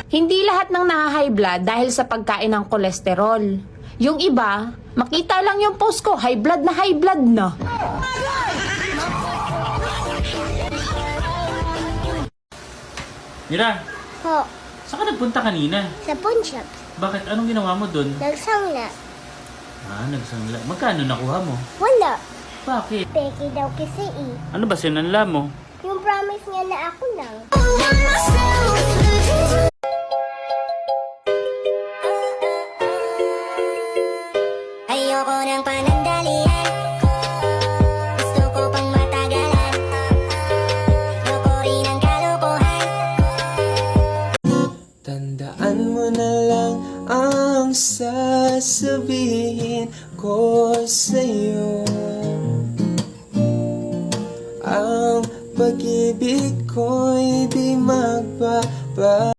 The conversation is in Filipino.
Hindi lahat ng naha-high blood dahil sa pagkain ng kolesterol. Yung iba, makita lang yung post ko, high blood na. Mira, Po, saan ka nagpunta kanina? sa pawn shop. Bakit? Anong ginawa mo dun? Nagsangla. Nagsangla. Magkano nakuha mo? Wala. Bakit? Peke daw kasi eh. Ano ba sinanla mo? Yung promise niya na ako lang. Ayoko ng panandalian. Gusto ko pang matagalan. Ayoko rin ang kalokohan. Tandaan mo na lang ang sasabihin ko sa'yo.